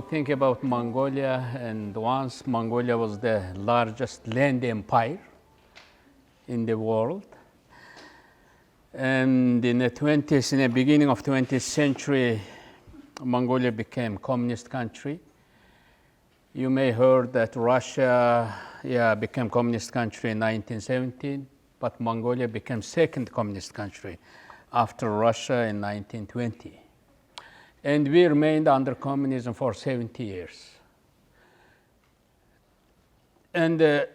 think about Mongolia, and once Mongolia was the largest land empire in the world. And in the beginning of 20th century, Mongolia became communist country. You may heard that Russia became communist country in 1917, but Mongolia became second communist country after Russia in 1920. And we remained under communism for 70 years. And there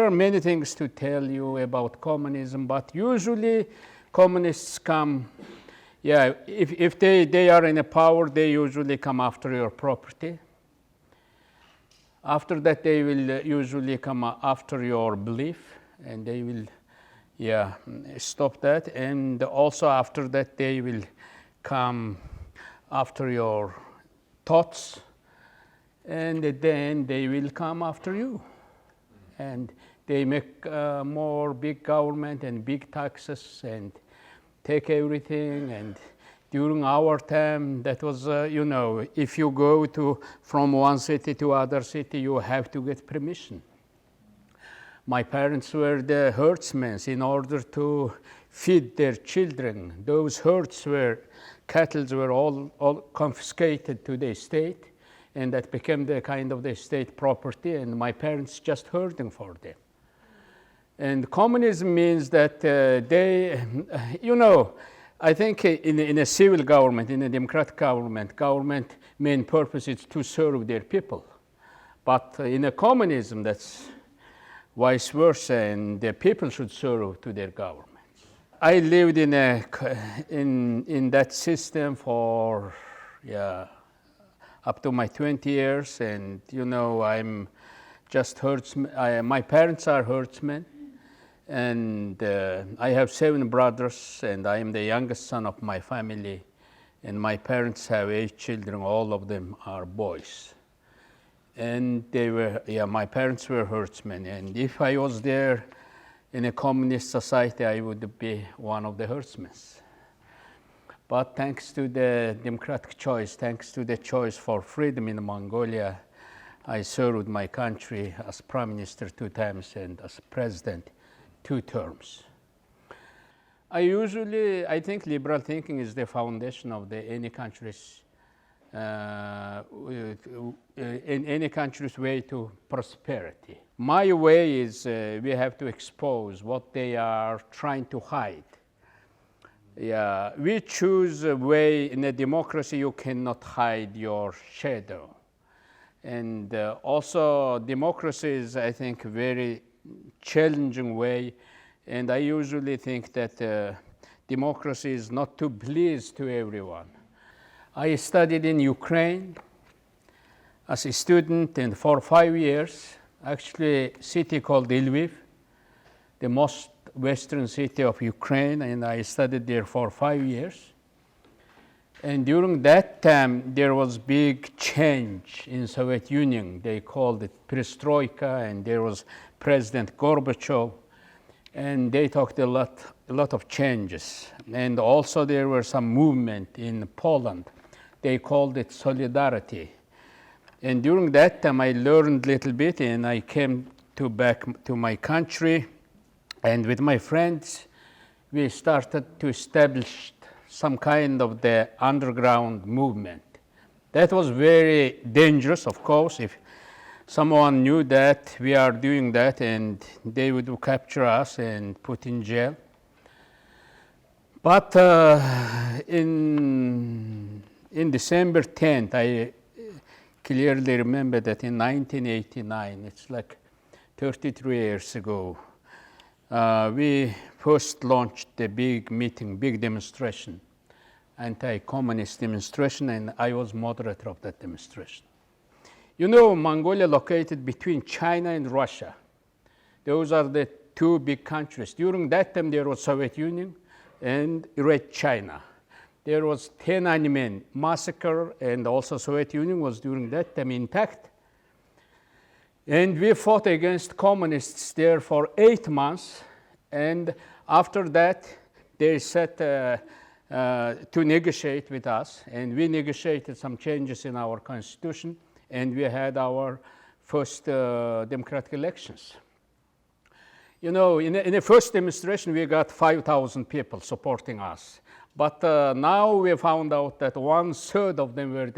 are many things to tell you about communism, but usually communists come, if they are in a power, they usually come after your property. After that, they will usually come after your belief, and they will stop that. And also after that, they will come after your thoughts, and then they will come after you. And they make more big government and big taxes and take everything. And during our time, that was, if you go from one city to other city, you have to get permission. My parents were the herdsmen in order to feed their children. Those cattle were all confiscated to the state, and that became the kind of the state property, and my parents just herding for them. And communism means that I think in a civil government, in a democratic government main purpose is to serve their people. But in a communism, that's vice versa, and the people should serve to their governments. I lived in that system for up to my 20 years, and I'm just herdsman. My parents are herdsmen, and I have 7 brothers, and I am the youngest son of my family, and my parents have 8 children. All of them are boys. And my parents were herdsmen, and if I was there in a communist society, I would be one of the herdsmen. But thanks to the democratic choice, thanks to the choice for freedom in Mongolia, I served my country as prime minister 2 times and as president 2 terms. I think liberal thinking is the foundation of any country's in any country's way to prosperity. My way is we have to expose what they are trying to hide. We choose a way. In a democracy, you cannot hide your shadow. And also democracy is, I think, a very challenging way. And I usually think that democracy is not to please to everyone. I studied in Ukraine as a student, and for 5 years, actually a city called Lviv, the most western city of Ukraine, and I studied there for 5 years. And during that time, there was big change in Soviet Union. They called it perestroika, and there was President Gorbachev, and they talked a lot of changes. And also there were some movement in Poland. They called it solidarity. And during that time, I learned a little bit, and I came back to my country. And with my friends, we started to establish some kind of the underground movement. That was very dangerous, of course, if someone knew that we are doing that, and they would capture us and put in jail. But in December 10th, I clearly remember that in 1989, it's like 33 years ago, we first launched the big meeting, big demonstration, anti-communist demonstration, and I was moderator of that demonstration. Mongolia located between China and Russia. Those are the 2 big countries. During that time, there was Soviet Union and Red China. There was Tiananmen massacre, and also Soviet Union was during that time intact. And we fought against communists there for 8 months. And after that, they set to negotiate with us, and we negotiated some changes in our constitution, and we had our first democratic elections. You know, in the first demonstration, we got 5,000 people supporting us. But now we found out that 1/3 of them were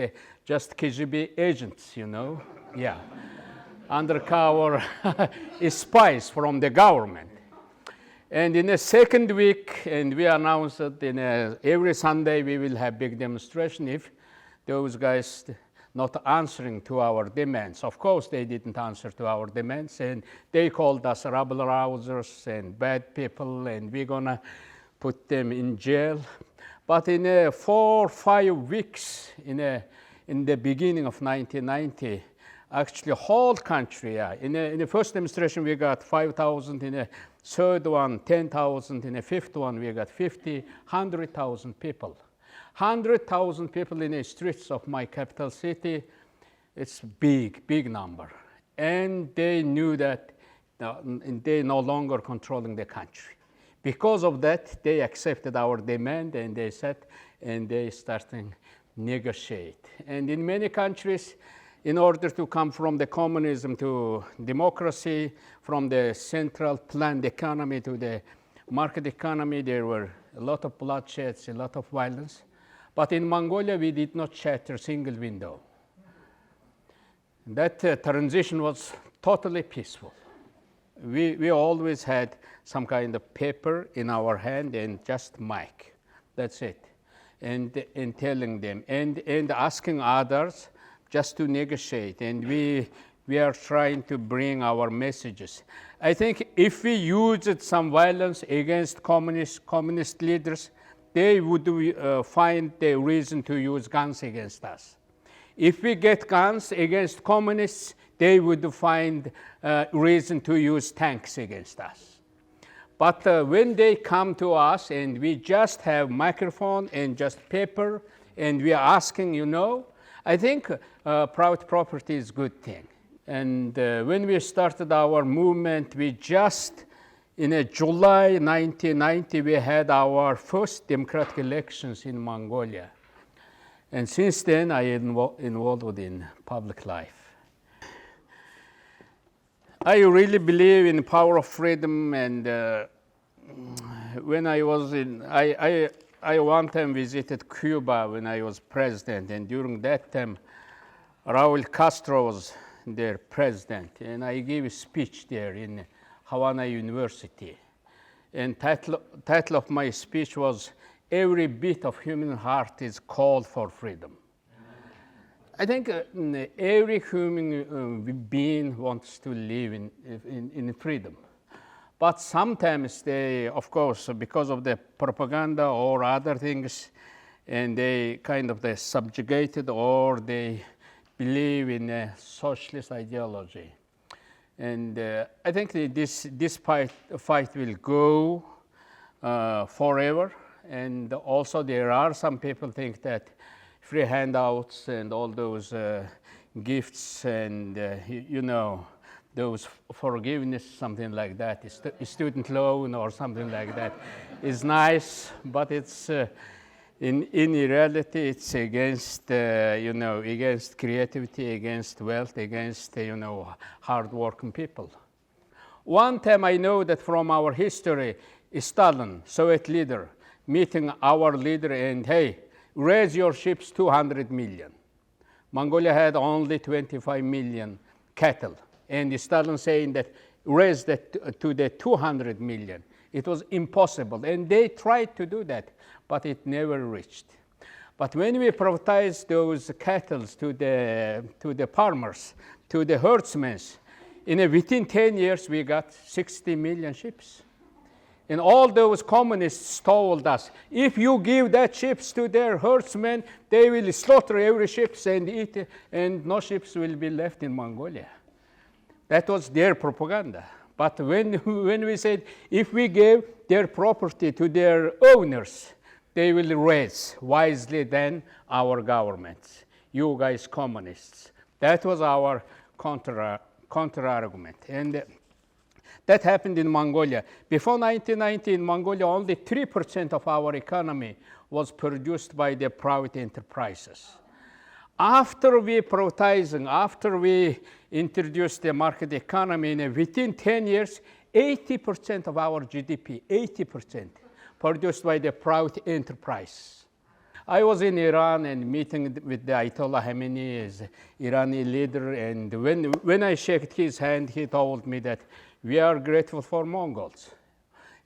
just KGB agents, you know? Yeah. Undercover spies from the government. And in the second week, and we announced that every Sunday we will have big demonstration if those guys not answering to our demands. Of course, they didn't answer to our demands, and they called us rabble-rousers and bad people, and we're gonna put them in jail. But in 4 or 5 weeks, in the beginning of 1990, actually whole country, in the first demonstration we got 5,000, in the third one 10,000, in the fifth one we got 50, 100,000 people. 100,000 people in the streets of my capital city, it's big number. And they knew that they no longer controlling the country. Because of that, they accepted our demand, and they said, and they started negotiate. And in many countries, in order to come from the communism to democracy, from the central planned economy to the market economy, there were a lot of bloodshed, a lot of violence. But in Mongolia, we did not shatter a single window. That transition was totally peaceful. We always had some kind of paper in our hand and just mic. That's it. And telling them and asking others just to negotiate. And we are trying to bring our messages. I think if we used some violence against communist leaders, they would find the reason to use guns against us. If we get guns against communists, they would find reason to use tanks against us. But when they come to us and we just have microphone and just paper and we are asking, you know, I think private property is a good thing. And when we started our movement, we just, in July 1990, we had our first democratic elections in Mongolia. And since then, I am involved in public life. I really believe in the power of freedom, and when I was I one time visited Cuba when I was president, and during that time, Raul Castro was their president, and I gave a speech there in Havana University. And title of my speech was, "Every bit of human heart is called for freedom." I think every human being wants to live in freedom. But sometimes they, of course, because of the propaganda or other things, and they kind of they subjugated or they believe in a socialist ideology. And I think this fight will go forever. And also there are some people think that free handouts and all those gifts and, you know, those forgiveness, something like that, student loan or something like that is nice, but it's, in reality, it's against, you know, against creativity, against wealth, against, you know, hard-working people. One time I know that from our history, Stalin, Soviet leader, meeting our leader and, hey, raise your ships 200 million. Mongolia had only 25 million cattle. And Stalin saying that raise that to the 200 million. It was impossible. And they tried to do that, but it never reached. But when we privatized those cattle to the farmers, to the herdsmen, within 10 years, we got 60 million sheep. And all those communists told us, if you give that sheep to their herdsmen, they will slaughter every sheep and eat it, and no sheep will be left in Mongolia. That was their propaganda. But when we said, if we gave their property to their owners, they will raise wisely than our governments. You guys communists. That was our counter argument. And that happened in Mongolia. Before 1990, in Mongolia, only 3% of our economy was produced by the private enterprises. After we privatizing, after we introduced the market economy, within 10 years, 80% of our GDP, 80%, produced by the private enterprise. I was in Iran and meeting with the Ayatollah Khamenei, as Irani leader, and when I shook his hand, he told me that we are grateful for Mongols.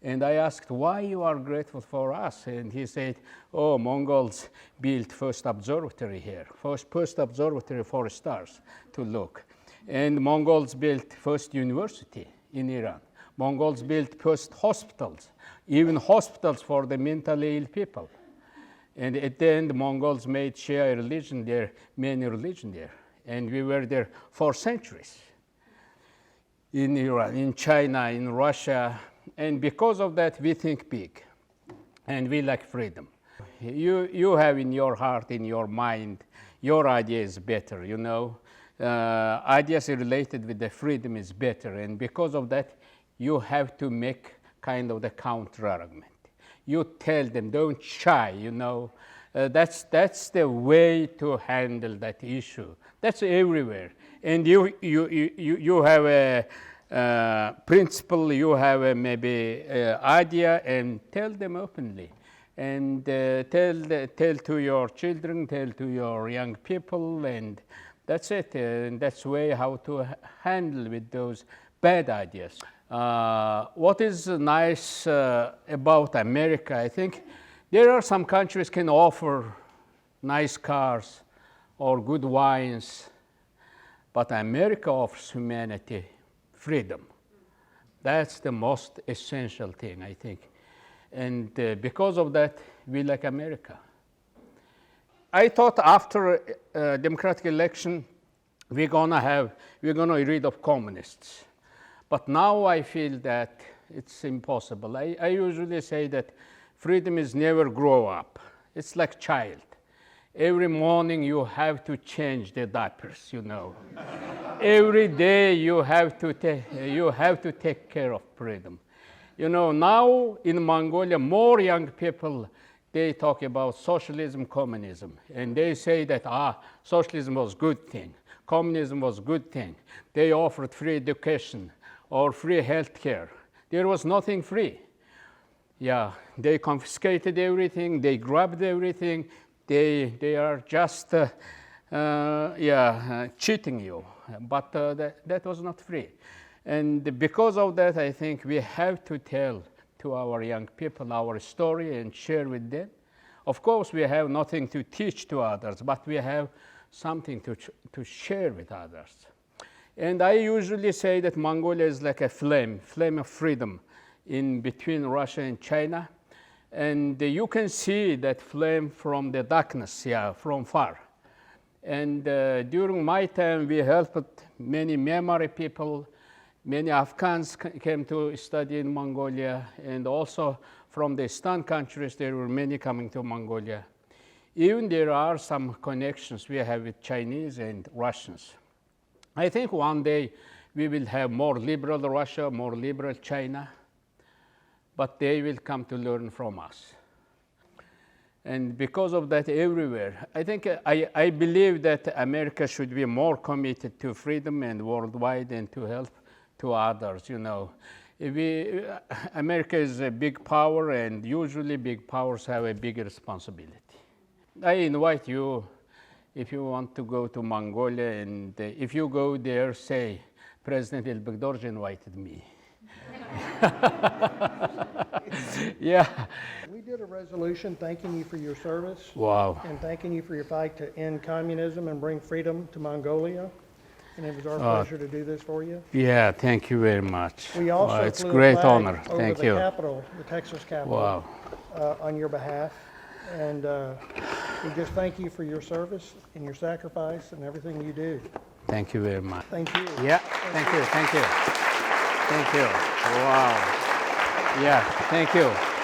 And I asked, why you are grateful for us? And he said, oh, Mongols built first observatory here, first observatory for stars to look. And Mongols built first university in Iran. Mongols built first hospitals, even hospitals for the mentally ill people. And at the end, Mongols made Shia religion their main religion there. And we were there for centuries. In Iran, in China, in Russia. And because of that, we think big, and we like freedom. You have in your heart, in your mind, your idea is better, you know. Ideas related with the freedom is better, and because of that, you have to make kind of the counter-argument. You tell them, don't shy, you know. That's the way to handle that issue. That's everywhere. And you have a principle, you have a maybe idea, and tell them openly. And tell to your children, tell to your young people, and that's it. And that's the way how to handle with those bad ideas. What is nice about America, I think, there are some countries can offer nice cars or good wines, but America offers humanity freedom. That's the most essential thing, I think. And because of that, we like America. I thought after democratic election, we're gonna rid of communists. But now I feel that it's impossible. I usually say that freedom is never grow up. It's like child. Every morning you have to change the diapers, you know. Every day you have to take care of freedom. You know, now in Mongolia, more young people, they talk about socialism, communism, and they say that, socialism was good thing, communism was good thing. They offered free education or free health care. There was nothing free. Yeah, they confiscated everything, they grabbed everything, they are just cheating you, but that was not free. And because of that, I think we have to tell to our young people our story and share with them. Of course, we have nothing to teach to others, but we have something to share with others. And I usually say that Mongolia is like a flame of freedom in between Russia and China. And you can see that flame from the darkness, from far. And during my time, we helped many Myanmar people. Many Afghans came to study in Mongolia, and also from the Eastern countries, there were many coming to Mongolia. Even there are some connections we have with Chinese and Russians. I think one day we will have more liberal Russia, more liberal China, but they will come to learn from us. And because of that, everywhere, I think I believe that America should be more committed to freedom and worldwide and to help to others, you know. America is a big power, and usually big powers have a big responsibility. I invite you, if you want to go to Mongolia, and if you go there, say, President Ilbek invited me. Yeah. We did a resolution thanking you for your service. Wow. And thanking you for your fight to end communism and bring freedom to Mongolia. And it was our pleasure to do this for you. Yeah, thank you very much. We also it's flew great a flag honor. over Thank the you. Capitol, the Texas Capitol, Wow. On your behalf. And we just thank you for your service and your sacrifice and everything you do. Thank you very much. Thank you. Yeah, thank you. Wow. Yeah, thank you.